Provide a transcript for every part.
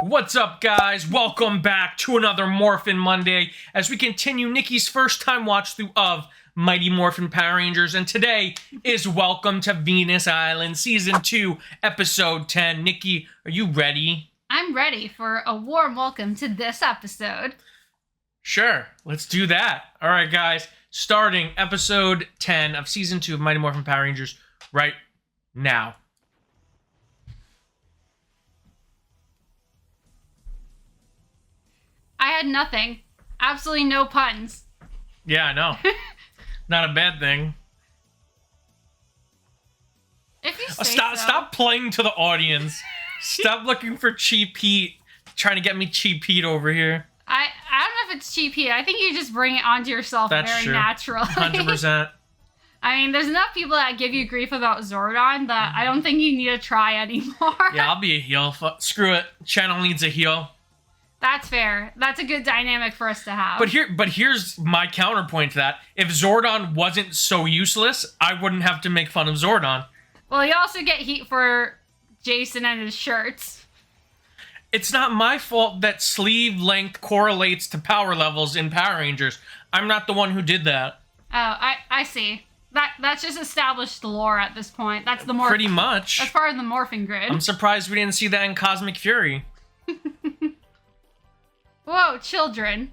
What's up, guys? Welcome back to another Morphin Monday as we continue Nikki's first time watch through of Mighty Morphin Power Rangers, and today is Welcome to Venus Island Season 2, Episode 10. Nikki, are you ready? I'm ready for a warm welcome to this episode. Sure, let's do that. Alright, guys, starting Episode 10 of Season 2 of Mighty Morphin Power Rangers right now. I had nothing. Absolutely no puns. Yeah, I know. Not a bad thing. If you say Stop playing to the audience. Stop looking for cheap heat. Trying to get me cheap heat over here. I don't know if it's cheap heat. I think you just bring it onto yourself very naturally. 100%. I mean, there's enough people that give you grief about Zordon that I don't think you need to try anymore. Yeah, I'll be a heel. Screw it. Channel needs a heel. That's fair. That's a good dynamic for us to have. But here's my counterpoint to that. If Zordon wasn't so useless, I wouldn't have to make fun of Zordon. Well, you also get heat for Jason and his shirts. It's not my fault that sleeve length correlates to power levels in Power Rangers. I'm not the one who did that. Oh, I see. That's just established lore at this point. That's the Pretty much. That's part of the morphing grid. I'm surprised we didn't see that in Cosmic Fury. Whoa, children.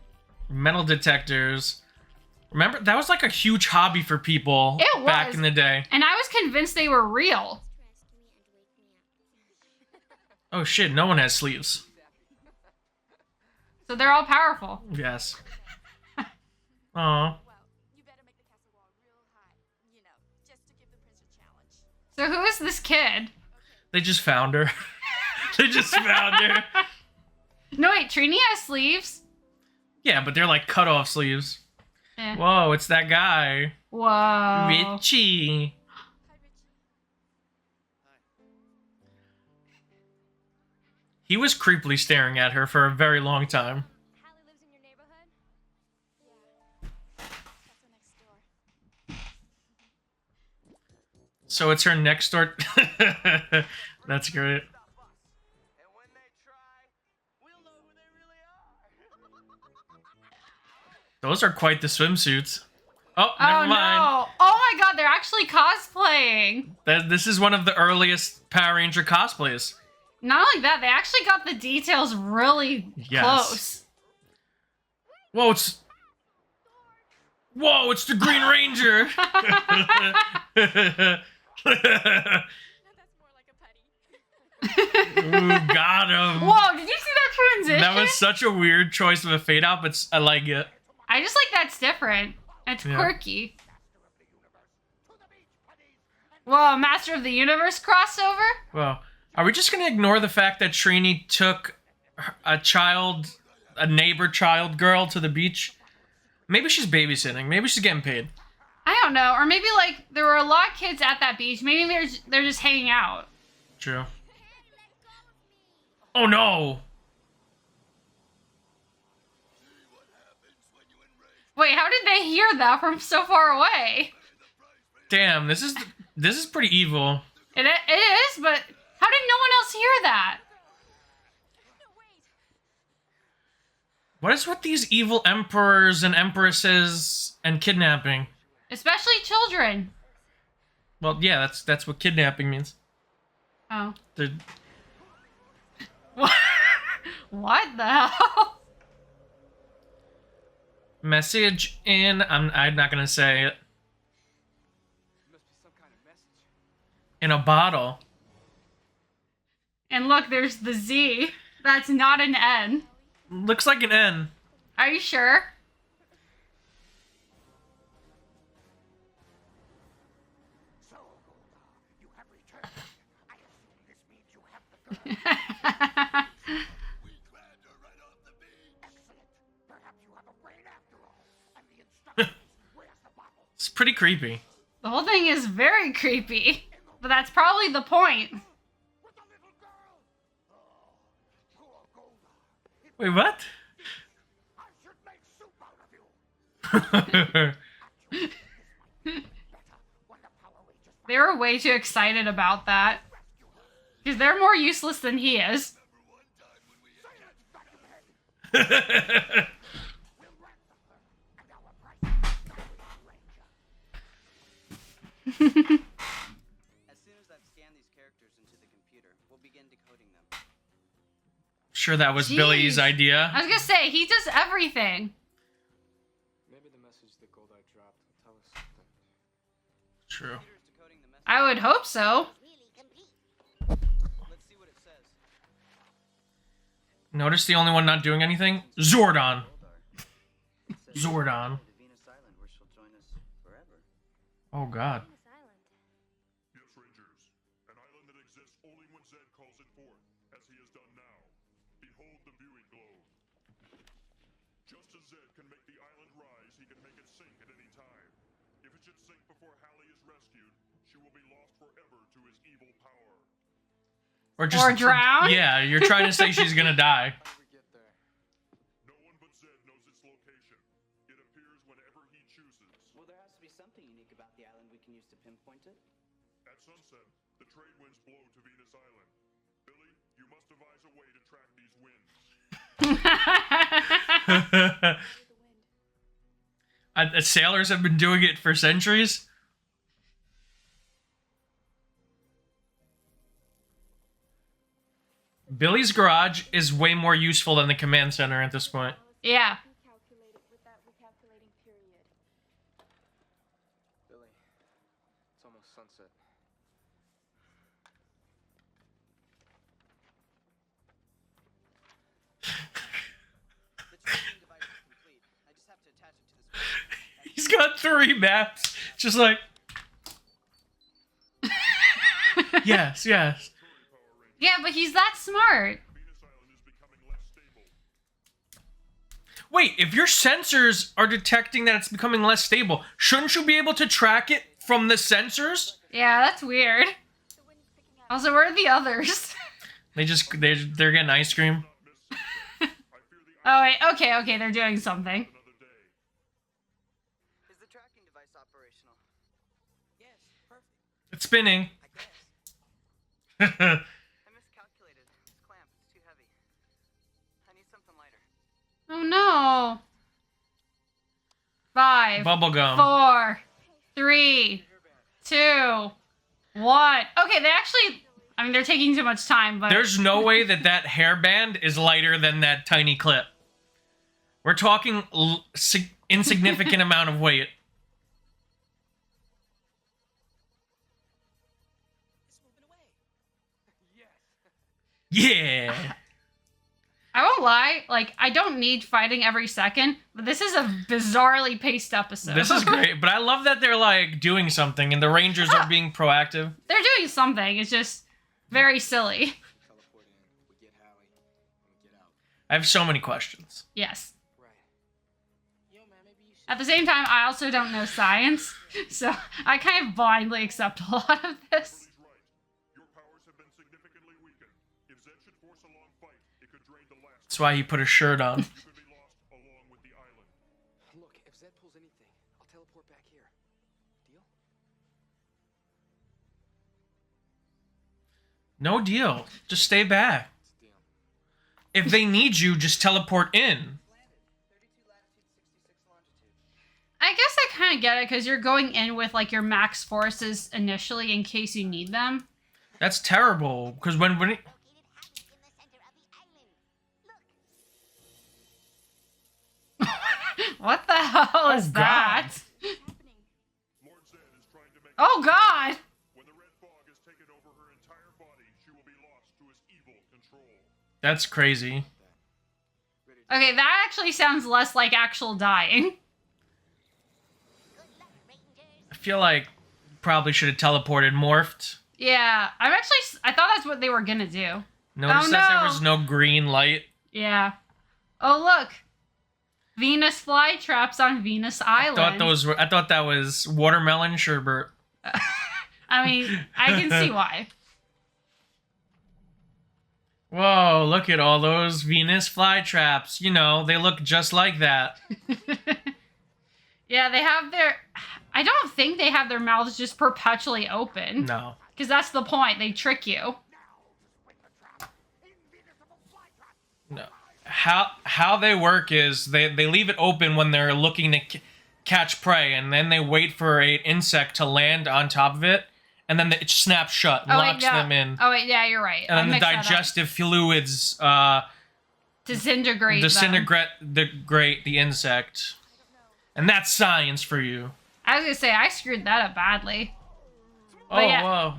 Metal detectors. Remember, that was like a huge hobby for people back in the day. And I was convinced they were real. Oh shit, no one has sleeves. So they're all powerful. Yes. Aw. So who is this kid? They just found her. They just found her. No, wait, Trini has sleeves? Yeah, but they're like cut-off sleeves. Eh. Whoa, it's that guy. Whoa. Richie. He was creepily staring at her for a very long time. Hallie lives in your neighborhood? Yeah. That's her next door. So it's her next door. That's great. Those are quite the swimsuits. Oh, never mind. No. Oh my god, they're actually cosplaying. This is one of the earliest Power Ranger cosplays. Not only that, they actually got the details really close. Whoa, it's the Green Ranger. That's more like a putty. Ooh, got him. Whoa, did you see that transition? That was such a weird choice of a fade out, but I like it. I just like that's different. It's quirky. Whoa, Master of the Universe crossover? Well, are we just gonna ignore the fact that Trini took a neighbor child girl to the beach? Maybe she's babysitting. Maybe she's getting paid. I don't know. Or maybe, like, there were a lot of kids at that beach. Maybe they're just hanging out. True. Oh, no! Wait, how did they hear that from so far away? Damn, this is pretty evil. It is, but how did no one else hear that? What is with these evil emperors and empresses and kidnapping? Especially children. Well, yeah, that's what kidnapping means. Oh. They're... What the hell? Message in... I'm not gonna say it. Must be some kind of message. In a bottle. And look, there's the Z. That's not an N. Looks like an N. Are you sure? So, you have returned. I assume this means you have the girl. We grabbed her right off the beach. Excellent. Perhaps you have a brain after all. And the instructions. Where's the bottle? It's pretty creepy. The whole thing is very creepy. But that's probably the point. With the little girl. Oh, poor Golda. Wait, what? I should make soup out of you. They were way too excited about that. Because they're more useless than he is. So We'll ransom her, and our price is Ranger. As soon as I've scanned these characters into the computer, we'll begin decoding them. Sure, that was Jeez. Billy's idea. I was gonna say, he does everything. Maybe the message that Goldeye dropped will tell us something. True. Computer's decoding the message. I would hope so. Let's see what it says. Notice the only one not doing anything? Zordon. It says Zordon. to Venus Island, where she'll join us forever. Oh, God. Venus Island. Yes, Rangers. An island that exists only when Zedd calls it forth, as he has done now. Behold the viewing globe. Just as Zedd can make the island rise, he can make it sink at any time. If it should sink before Hallie is rescued, she will be lost forever to his evil power. Or drown? Yeah, you're trying to say she's gonna die. How do we get there? No one but Zedd knows its location. It appears whenever he chooses. Well, there has to be something unique about the island we can use to pinpoint it. At sunset, the trade winds blow to Venus Island. Billy, you must devise a way to track these winds. Sailors have been doing it for centuries. Billy's garage is way more useful than the command center at this point. Yeah. Recalculate it with that recalculating period. Billy, it's almost sunset. The tracking device is complete. I just have to attach it to this wall. He's got 3 maps. Just like... yes, yes. Yeah, but he's that smart. Venus Island is becoming less stable. Wait, if your sensors are detecting that it's becoming less stable, shouldn't you be able to track it from the sensors? Yeah, that's weird. The wind's picking up. Also, where are the others? They're getting ice cream. Oh, wait. Okay, they're doing something. Another day. Is the tracking device operational? Yes, perfect. It's spinning. I guess. I miscalculated. This clamp is too heavy. I need something lighter. Oh, no. 5, Bubblegum. 4, 3, 2, 1. Okay, they actually... I mean, they're taking too much time, but... There's no way that hairband is lighter than that tiny clip. We're talking insignificant amount of weight. It's moving away. Yes. Yeah. I won't lie, like, I don't need fighting every second, but this is a bizarrely paced episode. This is great, but I love that they're, like, doing something, and the Rangers are being proactive. They're doing something, it's just very silly. Teleport in, we get Hallie, and we get out. I have so many questions. Yes. Right. Yo, man, maybe you should. At the same time, I also don't know science, so I kind of blindly accept a lot of this. Billy's right. Your powers have been significantly weakened. If Zedd should force a long fight, it could drain the last. That's why he put a shirt on. You could be lost along with the island. Look, if Zedd pulls anything, I'll teleport back here. Deal? No deal. Just stay back. It's a deal. If they need you, just teleport in. Landed. 32 latitude, 66 longitude. I guess I kind of get it, because you're going in with, like, your max forces initially in case you need them. That's terrible, because when it... Located Hallie in the center of the island. Look, What the hell is God. that? happening. Lord Zedd is trying to make. Oh, God! When the red fog has taken over her entire body, she will be lost to his evil control. That's crazy. Okay, that actually sounds less like actual dying. Good luck, Rangers. I feel like probably should have teleported, morphed. Yeah, I thought that's what they were gonna do. Notice Oh, that there no. was no green light. Yeah. Oh, look. Venus flytraps on Venus Island. I thought that was watermelon sherbet. I mean, I can see why. Whoa, look at all those Venus flytraps. You know, they look just like that. Yeah, they have their... I don't think they have their mouths just perpetually open. No. Because that's the point. They trick you. Now to spring the trap. Invenusable Flytrap. No. how they work is they leave it open when they're looking to catch prey, and then they wait for an insect to land on top of it, and then it snaps shut and locks them in. Oh wait, yeah, you're right. And I then the mixed that up. digestive fluids disintegrate the insect. And that's science for you. I was gonna say I screwed that up badly. Oh, yeah. whoa.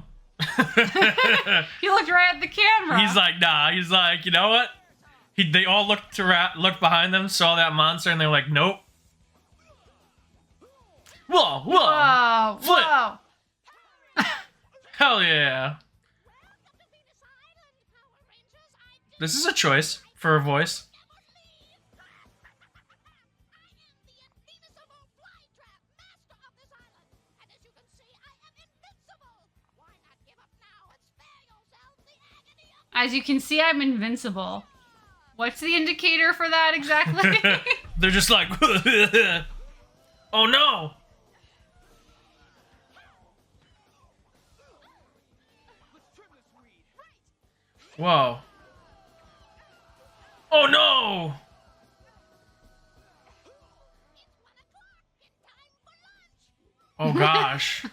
He looked right at the camera. He's like, nah. He's like, you know what? They all looked behind them, saw that monster, and they're like, nope. Whoa, whoa. Whoa, Flip. whoa. Hell yeah. This is a choice for a voice. As you can see, I'm invincible. What's the indicator for that exactly? They're just like, oh no. Whoa. Oh no! Oh gosh.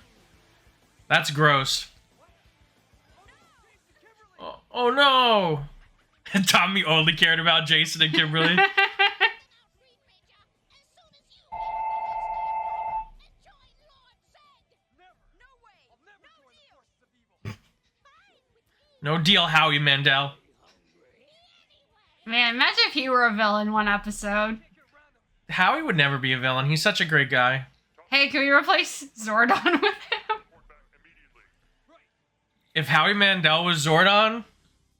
That's gross. Oh no! Tommy only cared about Jason and Kimberly. No deal, Howie Mandel. Man, imagine if he were a villain one episode. Howie would never be a villain. He's such a great guy. Hey, can we replace Zordon with him? If Howie Mandel was Zordon,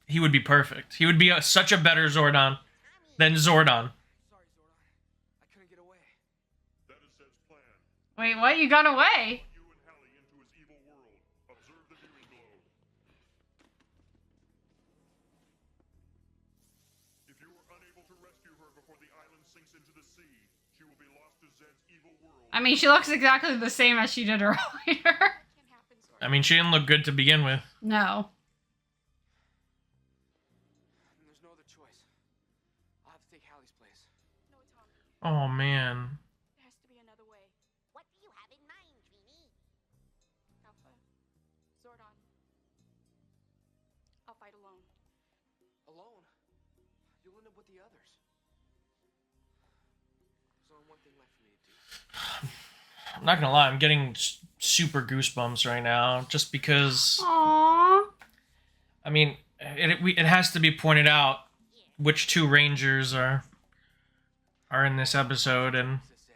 he would be perfect. He would be such a better Zordon than Zordon. Sorry, Zordon. I couldn't get away. That is Zedd's plan. Wait, what? You got away? You and Hallie into his evil world. Observe the viewing globe. If you are unable to rescue her before the island sinks into the sea, she will be lost to Zedd's evil world. I mean, she looks exactly the same as she did earlier. I mean, she didn't look good to begin with. No. There's no other choice. I'll have to take Hallie's place. No, Tommy. Oh man. There has to be another way. What do you have in mind, Trini? Alpha. Zordon. I'll fight alone. Alone? You'll end up with the others. There's only one thing left for me to do. I'm not gonna lie, I'm getting super goosebumps right now, just because. Aww. I mean, it has to be pointed out which two Rangers are in this episode, and As I said,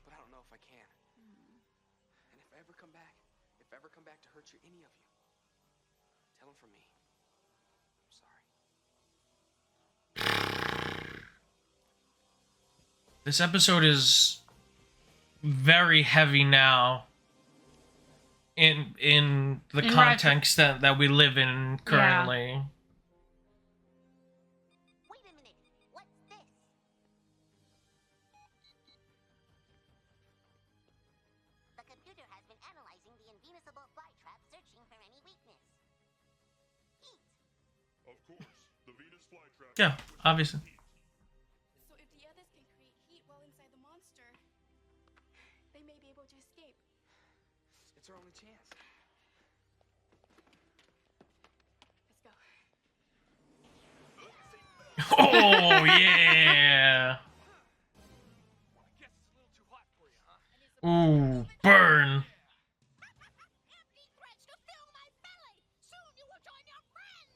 but I don't know if I can. And if I ever come back to hurt you, any of you, tell them for me. I'm sorry. this episode is very heavy now in the In context that we live in currently. Wait a minute. What's this? The computer has been analyzing the Invenusable Flytrap, searching for any weakness. Heat. Of course, the Venus flytrap. Yeah, obviously. So if the others can create heat while inside the monster, they may be able to escape. It's our only chance. Let's go. Oh yeah. I guess it's a little too hot for you, huh? Ooh, burn. Empty threats to fill my belly. Soon you will join your friends.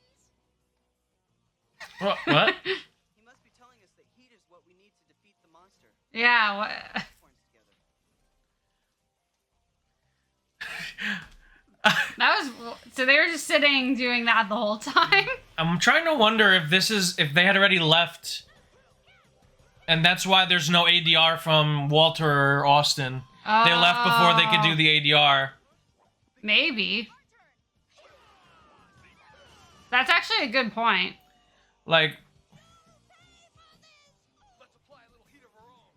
What? He must be telling us that heat is what we need to defeat the monster. Yeah, what? Points together. That was... So they were just sitting doing that the whole time? I'm trying to wonder if if they had already left, and that's why there's no ADR from Walter or Austin. They left before they could do the ADR. Maybe. That's actually a good point. Like, Let's apply a little heat of our own.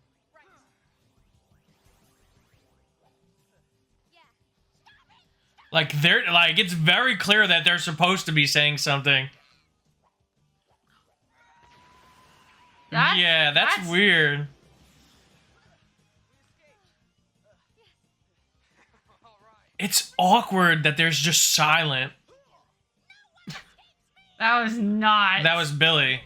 it's very clear that they're supposed to be saying something. Yeah, that's weird. It's awkward that there's just silent. That was not. That was Billy.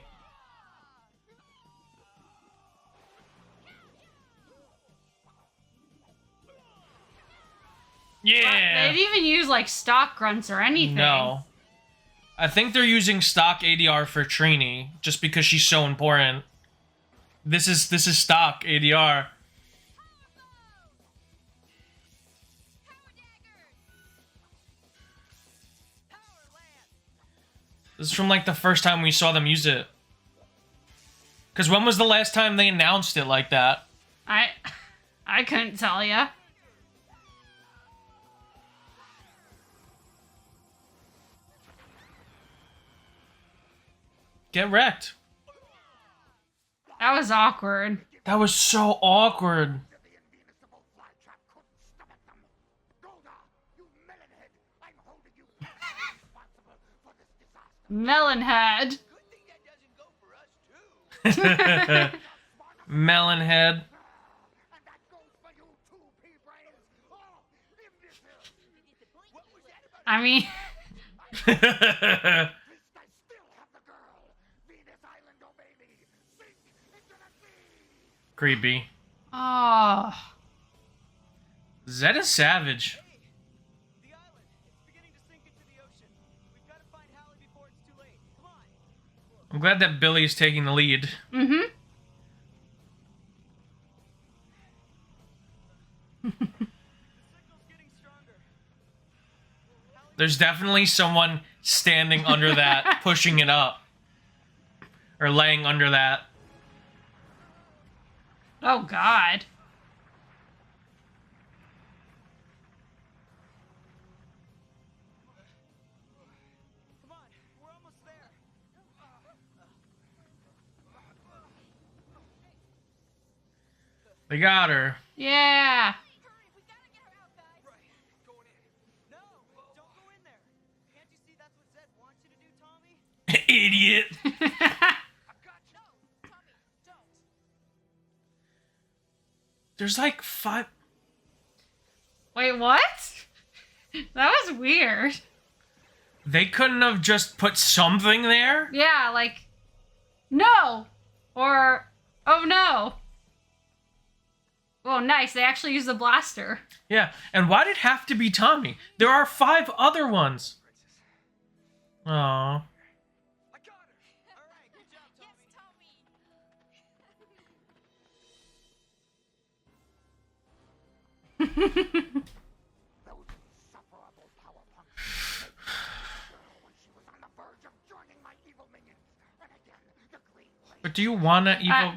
Yeah. They didn't even use like stock grunts or anything. No. I think they're using stock ADR for Trini just because she's so important. This is stock ADR. This is from like the first time we saw them use it. Because when was the last time they announced it like that? I couldn't tell ya. Get wrecked. That was awkward. That was so awkward. The Invenusable Flytrap couldn't stomach them. Golda, you melonhead! I'm holding you responsible for this disaster. Melonhead. Good thing that doesn't go for us, too. Melonhead. And that goes for you too, pea-brains! Oh, imbeciles! What was that about? I mean, At least I still have the girl! Venus Island, oh baby! Sink into the sea! Creepy. oh, Zedd is savage. Hey, the island. It's beginning to sink into the ocean. We've got to find Hallie before it's too late. Come on. I'm glad that Billy's taking the lead. mm-hmm. The signal's getting stronger. There's definitely someone standing under that, pushing it up. Or laying under that. Oh God. Come on, we're almost there. They got her. Yeah. Right, going in. No, don't go in there. Can't you see that's what Zedd wants you to do, Tommy? Idiot. I've got you. No, Tommy, don't. There's like 5... Wait, what? That was weird. They couldn't have just put something there? Yeah, like, no, or oh no. Oh, nice. They actually used the blaster. Yeah, and why did it have to be Tommy? There are 5 other ones. Aww. I got her. All right, good job, Tommy. Those insufferable power punks when she was on the verge of joining my evil minions. And again, the green flame. But do you want an evil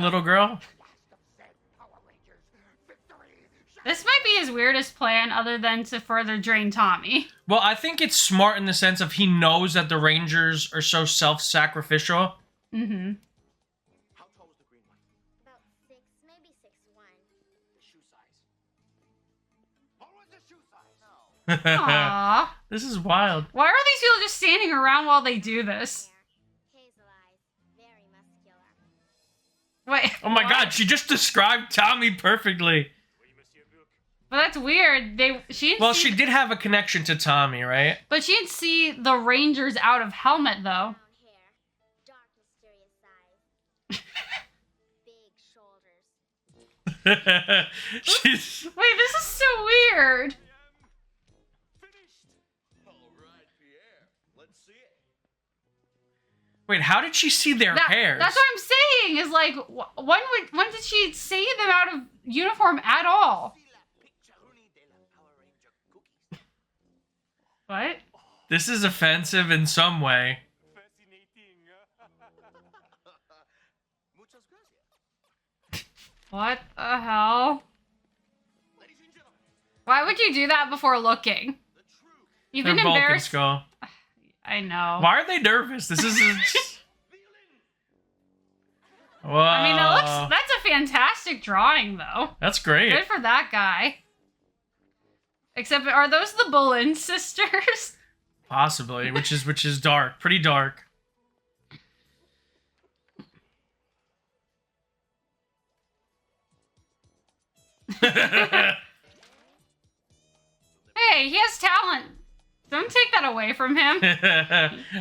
little girl? Last of Zedd Power Rangers. Victory! This might be his weirdest plan other than to further drain Tommy. Well, I think it's smart in the sense of he knows that the Rangers are so self-sacrificial. Mm-hmm. How tall was the green one? About 6, maybe 6'1". The shoe size. What was the shoe size? No. Aww. This is wild. Why are these people just standing around while they do this? Hazel eyes, very muscular. Wait. Oh my what? god, she just described Tommy perfectly. But that's weird. She didn't Well, see, she did have a connection to Tommy, right? but she didn't see the Rangers out of helmet though. Brown hair, dark mysterious eyes, big shoulders. She's... Wait, this is so weird. Finished. All right, Pierre. Let's see it. Wait, how did she see their hairs? That's what I'm saying. Is like, when did she see them out of uniform at all? What? This is offensive in some way. Fascinating. Muchas gracias. What the hell? Ladies and gentlemen, Why would you do that before looking? the truth. You've They're been Vulcan embarrassed. skull. I know. Why are they nervous? This is... Whoa. I mean, that's a fantastic drawing, though. That's great. Good for that guy. Except, are those the Bullen sisters? Possibly, which is dark. Pretty dark. Hey, he has talent. Don't take that away from him.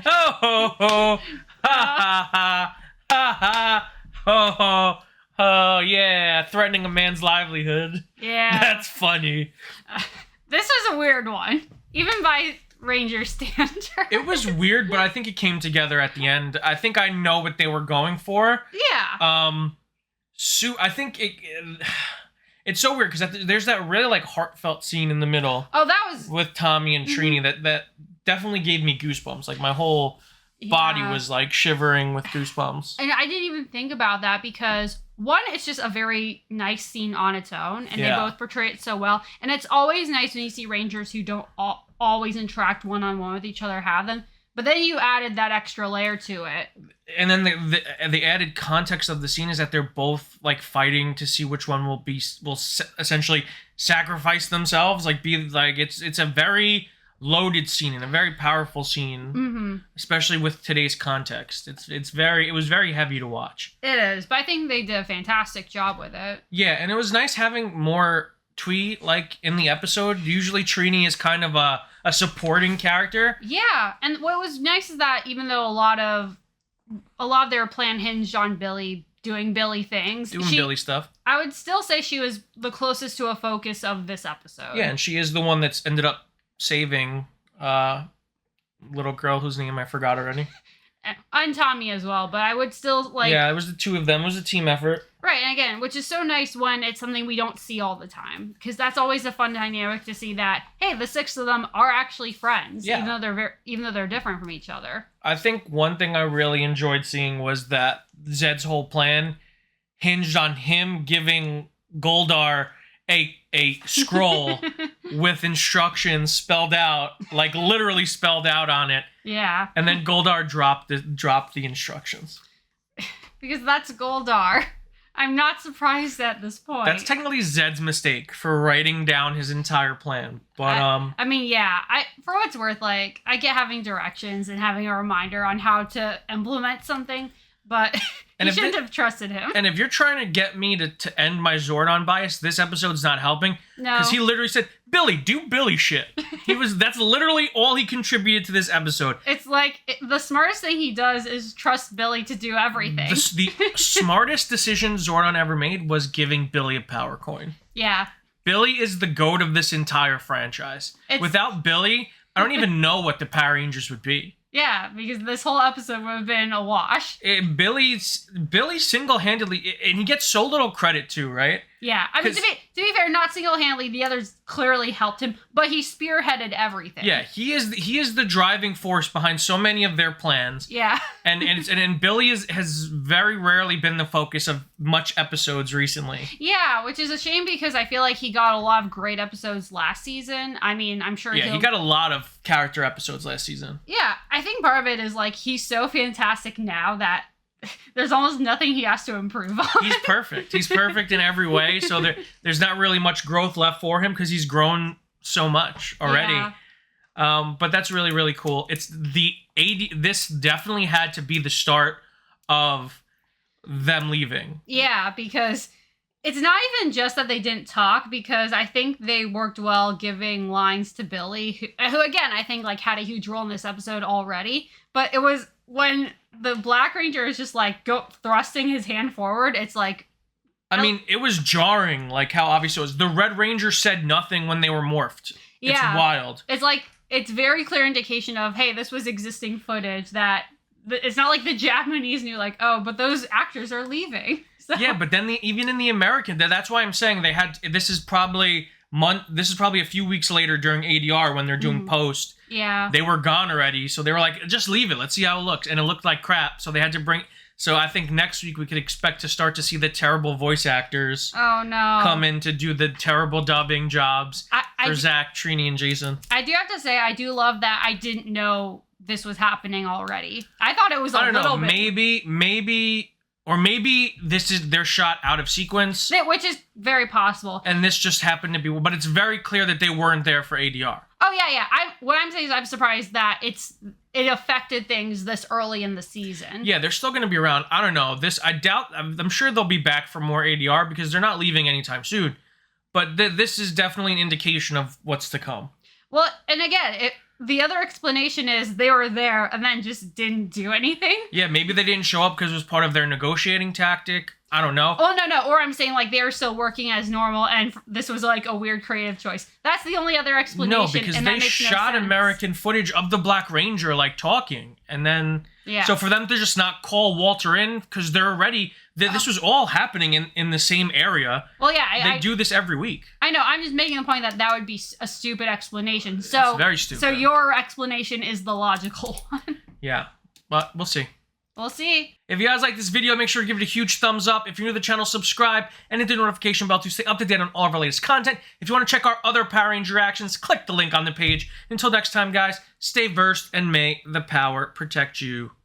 Oh ho ho, ha ha ha, ha ha, ho ho, oh yeah, threatening a man's livelihood. Yeah. That's funny. This was a weird one, even by Ranger standards. It was weird, but I think it came together at the end. I think I know what they were going for. Yeah. I think it's so weird because there's that really like heartfelt scene in the middle. Oh, that was with Tommy and Trini that definitely gave me goosebumps. Like my whole body was like shivering with goosebumps. And I didn't even think about that because one, it's just a very nice scene on its own, and they both portray it so well. And it's always nice when you see Rangers who don't always interact one-on-one with each other have them. But then you added that extra layer to it. And then the added context of the scene is that they're both like fighting to see which one will essentially sacrifice themselves. Like be like it's a very loaded scene and a very powerful scene, especially with today's context. It was very heavy to watch. It is, but I think they did a fantastic job with it. Yeah, and it was nice having more Twee like in the episode. Usually Trini is kind of a supporting character. Yeah, and what was nice is that even though a lot of their plan hinged on Billy doing Billy things, Billy stuff, I would still say she was the closest to a focus of this episode. Yeah, and she is the one that's ended up saving little girl whose name I forgot already. And Tommy as well, but I would still like... Yeah, it was the two of them. It was a team effort. Right, and again, which is so nice when it's something we don't see all the time. Because that's always a fun dynamic to see that, hey, the six of them are actually friends, even though they're different from each other. I think one thing I really enjoyed seeing was that Zedd's whole plan hinged on him giving Goldar a scroll with instructions spelled out, like literally spelled out on it. Yeah. And then Goldar dropped the instructions. Because that's Goldar. I'm not surprised at this point. That's technically Zedd's mistake for writing down his entire plan. But I mean, yeah, for what it's worth, like I get having directions and having a reminder on how to implement something, but you shouldn't have trusted him. And if you're trying to get me to end my Zordon bias, this episode's not helping. No. Because he literally said, Billy, do Billy shit. That's literally all he contributed to this episode. It's like, the smartest thing he does is trust Billy to do everything. The smartest decision Zordon ever made was giving Billy a power coin. Yeah. Billy is the GOAT of this entire franchise. Without Billy, I don't even know what the Power Rangers would be. Yeah, because this whole episode would have been a wash. Billy single-handedly, and he gets so little credit too, right? Yeah, I mean, to be fair, not single-handedly, the others clearly helped him, but he spearheaded everything. Yeah, he is the driving force behind so many of their plans. Yeah. and Billy has very rarely been the focus of much episodes recently. Yeah, which is a shame because I feel like he got a lot of great episodes last season. I mean, I'm sure he got a lot of character episodes last season. Yeah, I think part of it is like he's so fantastic now that there's almost nothing he has to improve on. He's perfect. He's perfect in every way. So there's not really much growth left for him because he's grown so much already. Yeah. But that's really, really cool. This definitely had to be the start of them leaving. Yeah, because it's not even just that they didn't talk, because I think they worked well giving lines to Billy, who again, I think like had a huge role in this episode already. But it was when the Black Ranger is just like thrusting his hand forward, it's like... I mean, it was jarring, like how obvious it was. The Red Ranger said nothing when they were morphed. Yeah. It's wild. It's like, it's very clear indication of, hey, this was existing footage that... It's not like the Japanese knew, like, oh, but those actors are leaving. So. Yeah, but then even in the American, that's why I'm saying they had... This is probably a few weeks later during ADR when they're doing post. Yeah. They were gone already, so they were like, just leave it. Let's see how it looks. And it looked like crap, so they had to bring... So I think next week we could expect to start to see the terrible voice actors come in to do the terrible dubbing jobs for Zach, Trini, and Jason. I do have to say, I do love that I didn't know this was happening already. I thought it was a little bit... Maybe this is their shot out of sequence. Which is very possible. And this just happened to be... But it's very clear that they weren't there for ADR. Oh, yeah. What I'm saying is I'm surprised that it affected things this early in the season. Yeah, they're still going to be around. I don't know. I'm sure they'll be back for more ADR because they're not leaving anytime soon. But this is definitely an indication of what's to come. Well, and again, the other explanation is they were there and then just didn't do anything. Yeah, maybe they didn't show up because it was part of their negotiating tactic. I don't know. Oh, no. Or I'm saying, like, they were still working as normal, and this was, like, a weird creative choice. That's the only other explanation. No, because and they that makes shot no sense. American footage of the Black Ranger, like, talking. And then... Yeah. So for them to just not call Walter in, because they're already... This was all happening in the same area. Well, yeah. They do this every week. I know. I'm just making the point that would be a stupid explanation. So It's very stupid. So your explanation is the logical one. Yeah. But we'll see. We'll see. If you guys like this video, make sure to give it a huge thumbs up. If you're new to the channel, subscribe and hit the notification bell to stay up to date on all of our latest content. If you want to check our other Power Ranger reactions, click the link on the page. Until next time, guys, stay versed and may the power protect you.